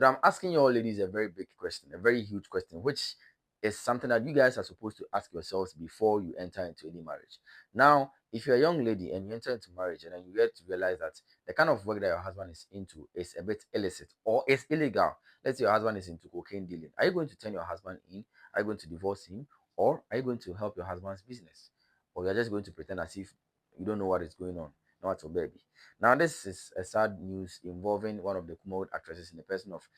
But I'm asking you all ladies a very big question, a very huge question, which is something that you guys are supposed to ask yourselves before you enter into any marriage. Now, if you're a young lady and you enter into marriage and then you get to realize that the kind of work that your husband is into is a bit illicit or is illegal. Let's say your husband is into cocaine dealing. Are you going to turn your husband in? Are you going to divorce him? Or are you going to help your husband's business? Or you're just going to pretend as if you don't know what is going on? Not your baby. Now, this is a sad news involving one of the Kumawood actresses in the person of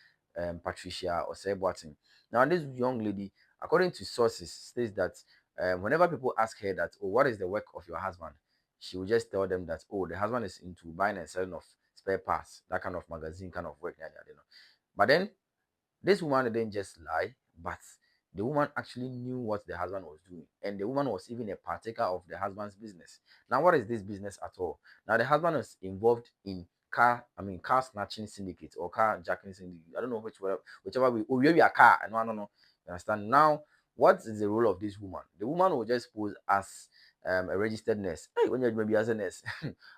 Patricia Osei Boateng. Now, this young lady, according to sources, states that whenever people ask her that, oh, what is the work of your husband? She will just tell them that, oh, the husband is into buying and selling of spare parts, that kind of magazine kind of work. But then this woman didn't just lie, but the woman actually knew what the husband was doing, and the woman was even a partaker of the husband's business. Now, what is this business at all? Now, the husband was involved in car snatching syndicate or car jacking syndicate. I don't know whichever way. Oh, we are car. I don't know. You understand? Now, what is the role of this woman? The woman will just pose as a registered nurse. Hey, when you're maybe as a nurse,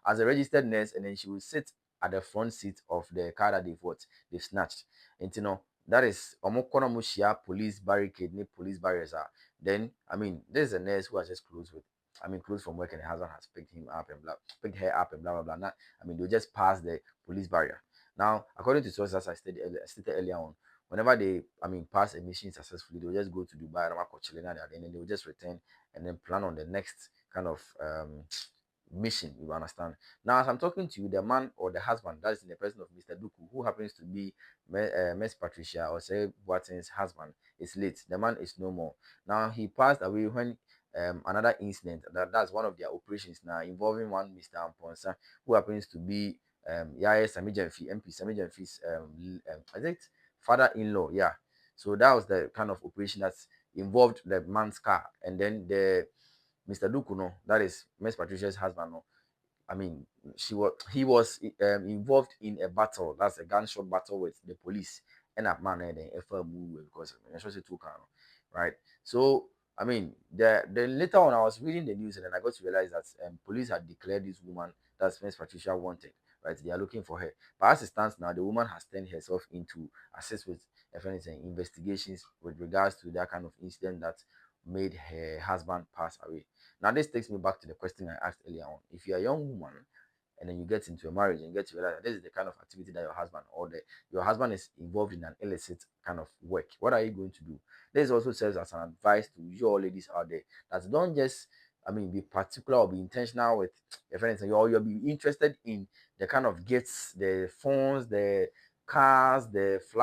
as a registered nurse, and then she will sit at the front seat of the car that they've snatched. And that is police barricade, police barriers are. Then there's a nurse who has just closed from work and her husband has picked her up and blah blah blah. Not, they'll just pass the police barrier. Now, according to sources as I stated earlier on, whenever they pass a mission successfully, they'll just go to Dubai and then they'll just return and then plan on the next kind of mission, you understand. Now, as I'm talking to you, the man or the husband, that is in the person of Mr. Duku, who happens to be Miss Patricia or say Boateng's husband, is late. The man is no more. Now, he passed away when another incident, that's one of their operations now, involving one Mr. Amponsa, who happens to be Yaya Samijanfi, MP Samijanfi's I think father-in-law. Yeah. So that was the kind of operation that's involved the man's car. And then the Mr. Duku, no, that is Miss Patricia's husband, no. I mean, he was involved in a battle. That's a gunshot battle with the police. And that man then because I should say two right? So then later on, I was reading the news and then I got to realize that police had declared this woman, that's Miss Patricia, wanted. Right? They are looking for her. But as it stands now, the woman has turned herself into assist with, if anything, investigations with regards to that kind of incident that made her husband pass away. Now, this takes me back to the question I asked earlier on. If you're a young woman and then you get into a marriage and you get to realize that this is the kind of activity that your husband is involved in an illicit kind of work, what are you going to do? This also serves as an advice to your ladies out there that don't just be particular or be intentional with your friends, and you'll be interested in the kind of gifts, the phones, the cars, the